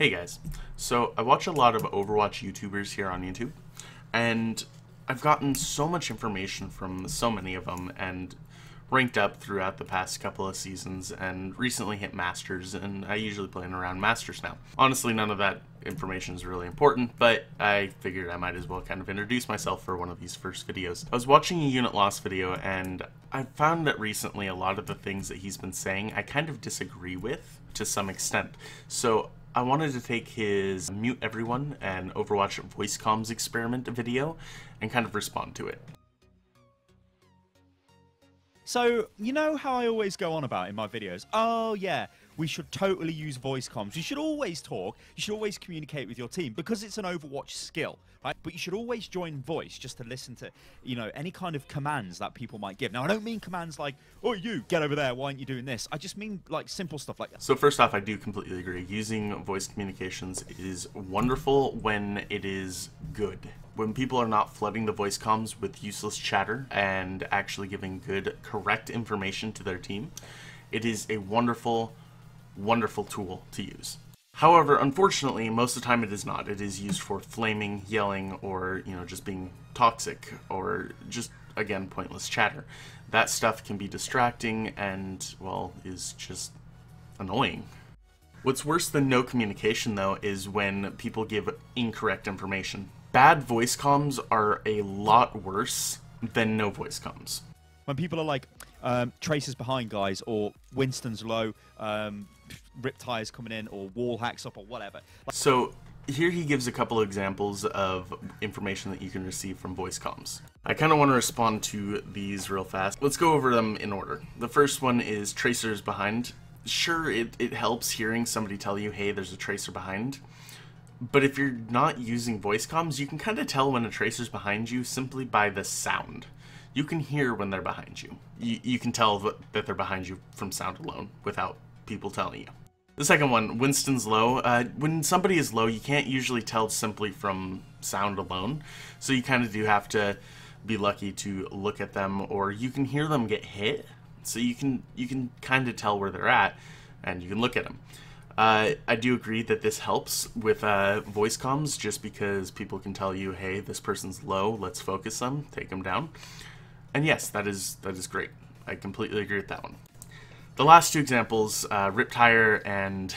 Hey guys, so I watch a lot of Overwatch YouTubers here on YouTube, and I've gotten so much information from so many of them and ranked up throughout the past couple of seasons and recently hit Masters, and I usually play in around Masters now. Honestly, none of that information is really important, but I figured I might as well kind of introduce myself for one of these first videos. I was watching a unit loss video, and I found that recently a lot of the things that he's been saying I kind of disagree with to some extent. So I wanted to take his mute everyone and Overwatch voice comms experiment video and kind of respond to it. So, you know how I always go on about in my videos? Oh yeah, we should totally use voice comms. You should always talk, you should always communicate with your team because it's an Overwatch skill, right? But you should always join voice just to listen to, you know, any kind of commands that people might give. Now, I don't mean commands like, oh, you, get over there, why aren't you doing this? I just mean like simple stuff like that. So first off, I do completely agree. Using voice communications is wonderful when it is good. When people are not flooding the voice comms with useless chatter and actually giving good, correct information to their team, it is a wonderful, wonderful tool to use. However, unfortunately, most of the time it is not. It is used for flaming, yelling, or, you know, just being toxic, or just, again, pointless chatter. That stuff can be distracting and, well, is just annoying. What's worse than no communication, though, is when people give incorrect information. Bad voice comms are a lot worse than no voice comms. When people are like, Tracer's behind, guys, or Winston's low, Rip Tire's coming in, or wall hacks up, or whatever. So here he gives a couple of examples of information that you can receive from voice comms. I kind of want to respond to these real fast. Let's go over them in order. The first one is Tracer's behind. Sure, it helps hearing somebody tell you, hey, there's a Tracer behind. But if you're not using voice comms, you can kind of tell when a Tracer's behind you simply by the sound. You can hear when they're behind you. You can tell that they're behind you from sound alone without people telling you. The second one, Winston's low. When somebody is low, you can't usually tell simply from sound alone. So you kind of do have to be lucky to look at them, or you can hear them get hit. So you can kind of tell where they're at, and you can look at them. I do agree that this helps with voice comms, just because people can tell you, hey, this person's low, let's focus them, take them down. And yes, that is great. I completely agree with that one. The last two examples, Rip Tire and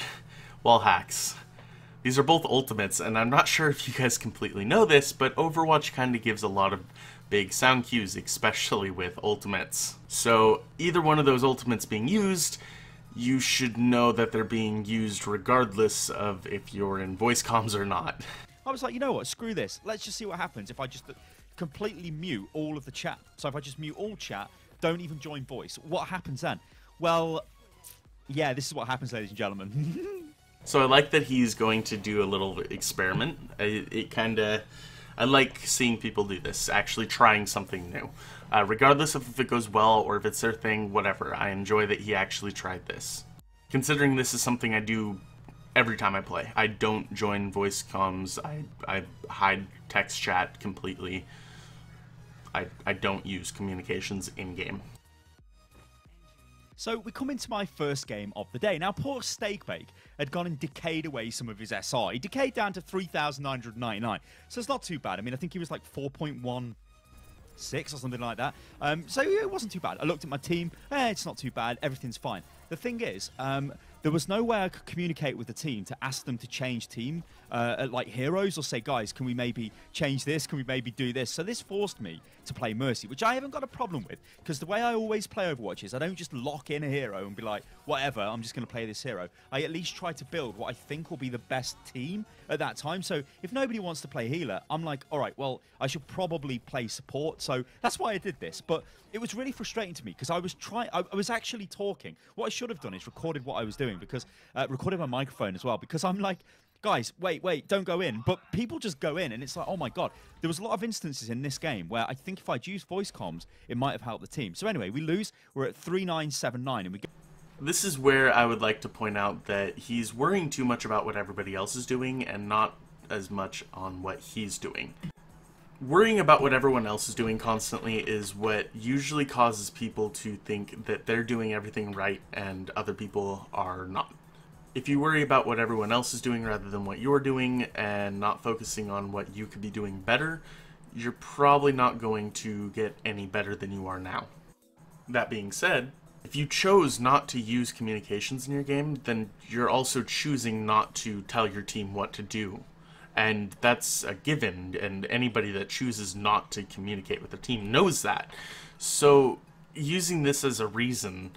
wall hacks. These are both ultimates, and I'm not sure if you guys completely know this, but Overwatch kind of gives a lot of big sound cues, especially with ultimates. So either one of those ultimates being used, you should know that they're being used regardless of if you're in voice comms or not. I was like, you know what, screw this. Let's just see what happens if I just completely mute all of the chat. So if I just mute all chat, don't even join voice, what happens then? Well, yeah, this is what happens, ladies and gentlemen. So I like that he's going to do a little experiment. I like seeing people do this, actually trying something new. Regardless of if it goes well or if it's their thing, whatever. I enjoy that he actually tried this. Considering this is something I do every time I play. I don't join voice comms. I hide text chat completely. I don't use communications in-game. So we come into my first game of the day. Now, poor Steakbake had gone and decayed away some of his SR. He decayed down to 3,999. So it's not too bad. I mean, I think he was like 4.16 or something like that. So yeah, it wasn't too bad. I looked at my team. It's not too bad. Everything's fine. The thing is, there was no way I could communicate with the team to ask them to change team, like heroes, or say, guys, can we maybe change this? Can we maybe do this? So this forced me to play Mercy, which I haven't got a problem with, because the way I always play Overwatch is I don't just lock in a hero and be like, whatever, I'm just going to play this hero. I at least try to build what I think will be the best team at that time. So if nobody wants to play healer, I'm like, all right, well, I should probably play support. So that's why I did this. But it was really frustrating to me because I was actually talking. What I should have done is recorded what I was doing, because recorded my microphone as well, because I'm like, guys, wait, don't go in. But people just go in, and it's like, oh my god. There was a lot of instances in this game where I think if I'd used voice comms, it might have helped the team. So anyway, we lose. We're at 3979, and we get... This is where I would like to point out that he's worrying too much about what everybody else is doing and not as much on what he's doing. Worrying about what everyone else is doing constantly is what usually causes people to think that they're doing everything right and other people are not. If you worry about what everyone else is doing rather than what you're doing and not focusing on what you could be doing better, you're probably not going to get any better than you are now. That being said, if you chose not to use communications in your game, then you're also choosing not to tell your team what to do. And that's a given, and anybody that chooses not to communicate with the team knows that. So using this as a reason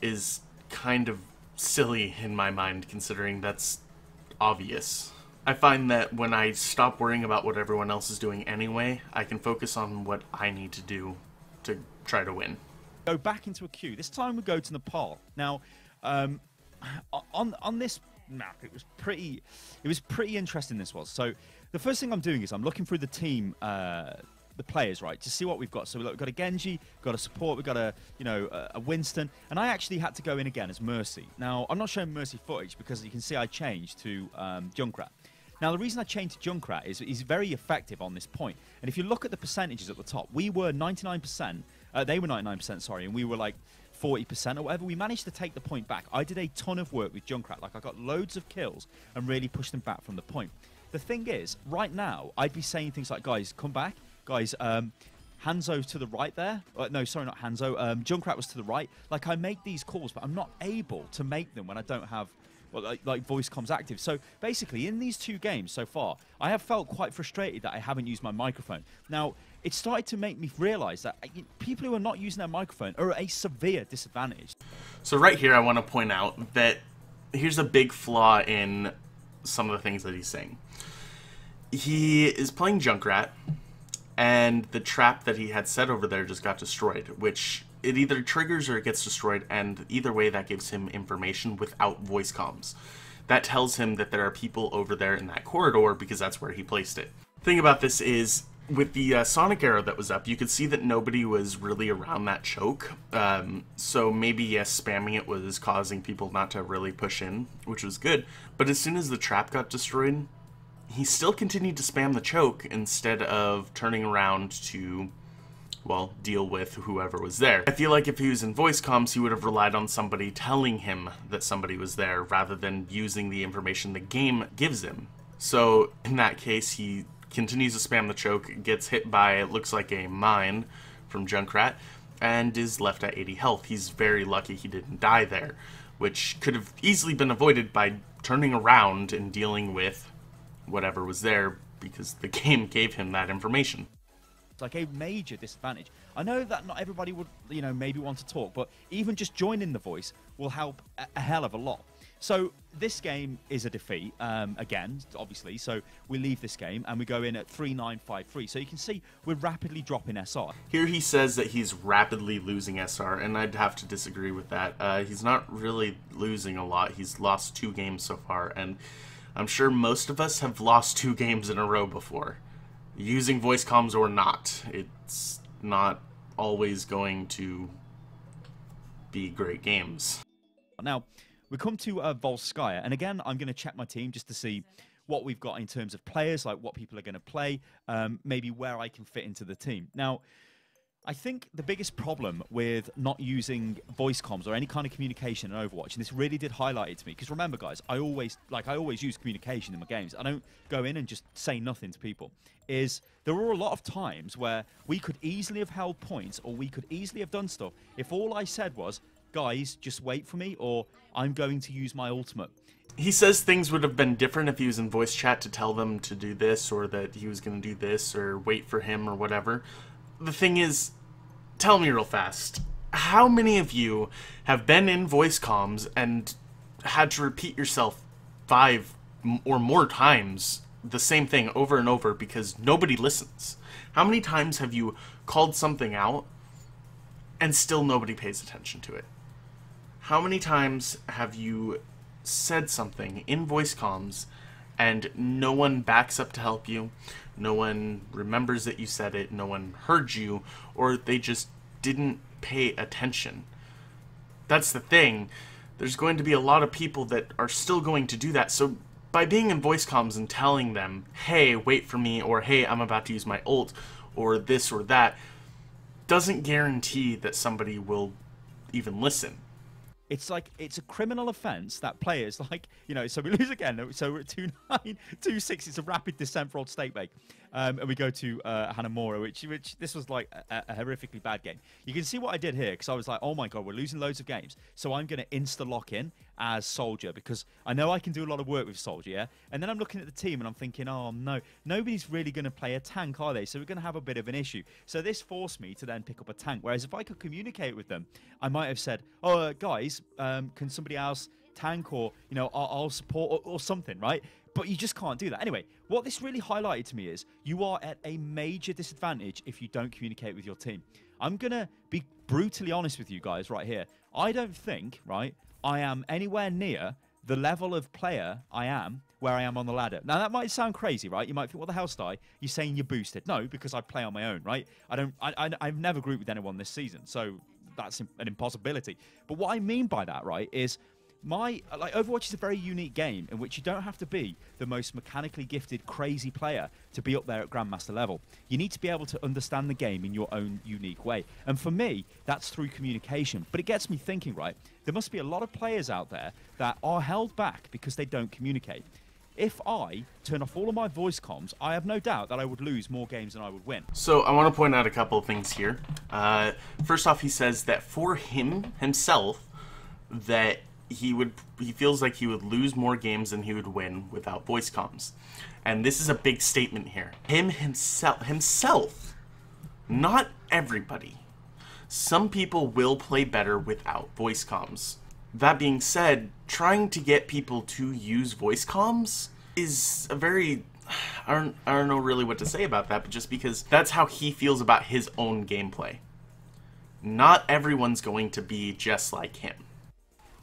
is kind of silly in my mind, considering that's obvious. I find that when I stop worrying about what everyone else is doing anyway, I can focus on what I need to do to try to win. Go back into a queue. This time we go to Nepal. Now, on this map, it was pretty interesting. This was. So the first thing I'm doing is I'm looking through the team, the players, right, to see what we've got. So we've got a Genji, got a support, we've got a Winston, and I actually had to go in again as Mercy. Now I'm not showing Mercy footage because you can see I changed to Junkrat. Now the reason I changed to Junkrat is he's very effective on this point. And if you look at the percentages at the top, we were 99%, they were 99%, sorry, and we were like 40% or whatever. We managed to take the point back. I did a ton of work with Junkrat. Like, I got loads of kills and really pushed them back from the point. The thing is, right now, I'd be saying things like, guys, come back. Guys, Hanzo to the right there. No, sorry, not Hanzo. Junkrat was to the right. Like, I make these calls, but I'm not able to make them when I don't have like voice comms active. So basically, in these 2 games so far, I have felt quite frustrated that I haven't used my microphone. Now, it started to make me realize that people who are not using their microphone are at a severe disadvantage. So right here, I want to point out that here's a big flaw in some of the things that he's saying. He is playing Junkrat, and the trap that he had set over there just got destroyed, which it either triggers or it gets destroyed, and either way that gives him information without voice comms. That tells him that there are people over there in that corridor because that's where he placed it. The thing about this is, with the sonic arrow that was up, you could see that nobody was really around that choke. So maybe, yes, spamming it was causing people not to really push in, which was good. But as soon as the trap got destroyed, he still continued to spam the choke instead of turning around to, well, deal with whoever was there. I feel like if he was in voice comms, he would have relied on somebody telling him that somebody was there rather than using the information the game gives him. So in that case, he continues to spam the choke, gets hit by, it looks like a mine from Junkrat, and is left at 80 health. He's very lucky he didn't die there, which could have easily been avoided by turning around and dealing with whatever was there because the game gave him that information. It's like a major disadvantage. I know that not everybody would, maybe want to talk, but even just joining the voice will help a hell of a lot. So this game is a defeat, again, obviously. So we leave this game and we go in at 3-9-5-3. So you can see we're rapidly dropping SR. Here he says that he's rapidly losing SR, and I'd have to disagree with that. He's not really losing a lot. He's lost 2 games so far, and I'm sure most of us have lost 2 games in a row before. Using voice comms or not, it's not always going to be great games. Now, we come to Volskaya, and again, I'm going to check my team just to see what we've got in terms of players, like what people are going to play, maybe where I can fit into the team. Now, I think the biggest problem with not using voice comms or any kind of communication in Overwatch, and this really did highlight it to me, because remember, guys, I always use communication in my games. I don't go in and just say nothing to people. Is there were a lot of times where we could easily have held points, or we could easily have done stuff if all I said was, guys, just wait for me, or I'm going to use my ultimate. He says things would have been different if he was in voice chat to tell them to do this, or that he was going to do this, or wait for him, or whatever. The thing is, tell me real fast, how many of you have been in voice comms and had to repeat yourself 5 or more times the same thing over and over because nobody listens? How many times have you called something out and still nobody pays attention to it? How many times have you said something in voice comms and no one backs up to help you, no one remembers that you said it, no one heard you, or they just didn't pay attention? That's the thing. There's going to be a lot of people that are still going to do that. So by being in voice comms and telling them, hey, wait for me, or hey, I'm about to use my ult, or this or that, doesn't guarantee that somebody will even listen. It's like it's a criminal offence that players like, you know, so we lose again. So we're at 2-9, 2-6. It's a rapid descent for old Stakebake. And we go to Hanamura, which this was like a horrifically bad game. You can see what I did here because I was like, oh my God, we're losing loads of games. So I'm going to insta-lock in as Soldier because I know I can do a lot of work with Soldier, yeah? And then I'm looking at the team and I'm thinking, oh no, nobody's really going to play a tank, are they? So we're going to have a bit of an issue. So this forced me to then pick up a tank. Whereas if I could communicate with them, I might have said, oh, guys, can somebody else tank or, you know, I'll support or something, right? But you just can't do that. Anyway, what this really highlighted to me is you are at a major disadvantage if you don't communicate with your team. I'm going to be brutally honest with you guys right here. I don't think, right, I am anywhere near the level of player I am where I am on the ladder. Now, that might sound crazy, right? You might think, what the hell, Sty? You're saying you're boosted. No, because I play on my own, right? I've never grouped with anyone this season, so that's an impossibility. But what I mean by that, right, is Overwatch is a very unique game in which you don't have to be the most mechanically gifted, crazy player to be up there at Grandmaster level. You need to be able to understand the game in your own unique way. And for me, that's through communication. But it gets me thinking, right, there must be a lot of players out there that are held back because they don't communicate. If I turn off all of my voice comms, I have no doubt that I would lose more games than I would win. So I want to point out a couple of things here. First off, he says that for himself, that he feels like he would lose more games than he would win without voice comms. And this is a big statement here. Himself, not everybody. Some people will play better without voice comms. That being said, trying to get people to use voice comms is a very... I don't know really what to say about that, but just because that's how he feels about his own gameplay. Not everyone's going to be just like him.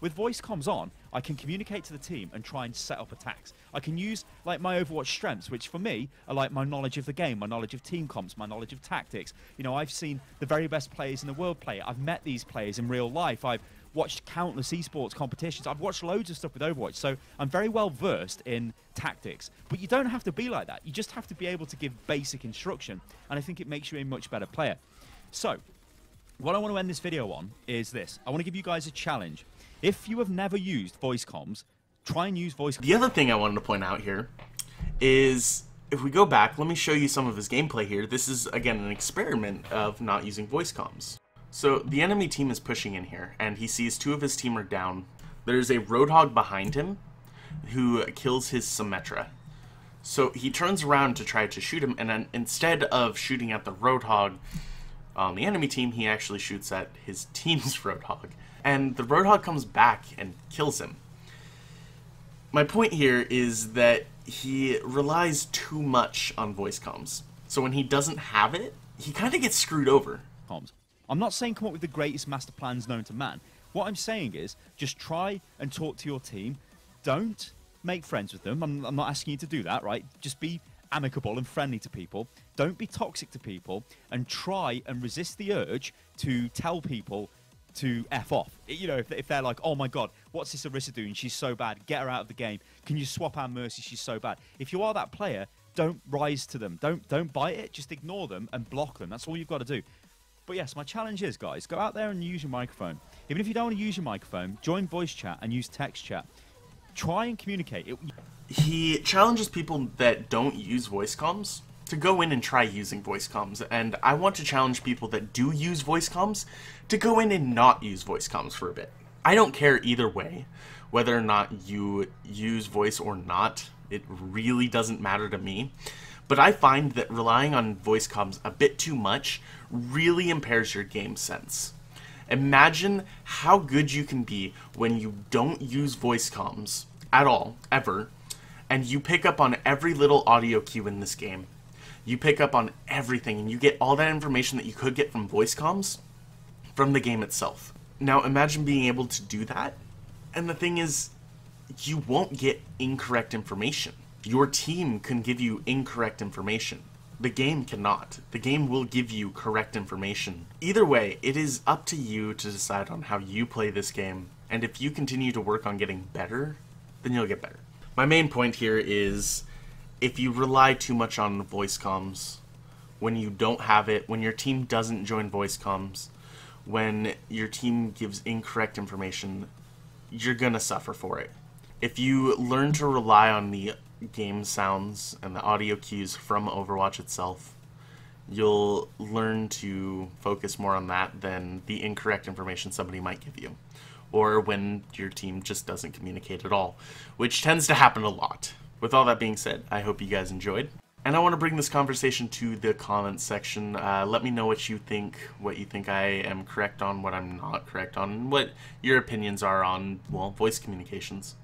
With voice comms on, I can communicate to the team and try and set up attacks. I can use like my Overwatch strengths, which for me are like my knowledge of the game, my knowledge of team comps, my knowledge of tactics. You know, I've seen the very best players in the world play. I've met these players in real life. I've watched countless esports competitions. I've watched loads of stuff with Overwatch, so I'm very well versed in tactics. But you don't have to be like that. You just have to be able to give basic instruction, and I think it makes you a much better player. So, what I want to end this video on is this. I want to give you guys a challenge. If you have never used voice comms, try and use voice comms. The other thing I wanted to point out here is, if we go back, let me show you some of his gameplay here. This is, again, an experiment of not using voice comms. So the enemy team is pushing in here, and he sees two of his team are down. There's a Roadhog behind him who kills his Symmetra. So he turns around to try to shoot him, and then instead of shooting at the Roadhog on the enemy team, he actually shoots at his team's Roadhog. And the Roadhog comes back and kills him. My point here is that he relies too much on voice comms. So when he doesn't have it, he kind of gets screwed over. I'm not saying come up with the greatest master plans known to man. What I'm saying is just try and talk to your team. Don't make friends with them. I'm not asking you to do that, right? Just be amicable and friendly to people. Don't be toxic to people, and try and resist the urge to tell people to F off. You know, if they're like, oh my God, what's this Orisa doing? She's so bad. Get her out of the game. Can you swap our Mercy? She's so bad. If you are that player, don't rise to them. Don't bite it. Just ignore them and block them. That's all you've got to do. But yes, my challenge is, guys, go out there and use your microphone. Even if you don't want to use your microphone, join voice chat and use text chat. Try and communicate. He challenges people that don't use voice comms to go in and try using voice comms, and I want to challenge people that do use voice comms to go in and not use voice comms for a bit. I don't care either way, whether or not you use voice or not. It really doesn't matter to me. But I find that relying on voice comms a bit too much really impairs your game sense. Imagine how good you can be when you don't use voice comms at all, ever, and you pick up on every little audio cue in this game. You pick up on everything, and you get all that information that you could get from voice comms from the game itself. Now imagine being able to do that, and the thing is, you won't get incorrect information. Your team can give you incorrect information. The game cannot. The game will give you correct information. Either way, it is up to you to decide on how you play this game, and if you continue to work on getting better, then you'll get better. My main point here is, if you rely too much on voice comms, when you don't have it, when your team doesn't join voice comms, when your team gives incorrect information, you're gonna suffer for it. If you learn to rely on the game sounds and the audio cues from Overwatch itself, you'll learn to focus more on that than the incorrect information somebody might give you, or when your team just doesn't communicate at all, which tends to happen a lot. With all that being said, I hope you guys enjoyed, and I want to bring this conversation to the comments section. Let me know what you think I am correct on, what I'm not correct on, and what your opinions are on, well, voice communications.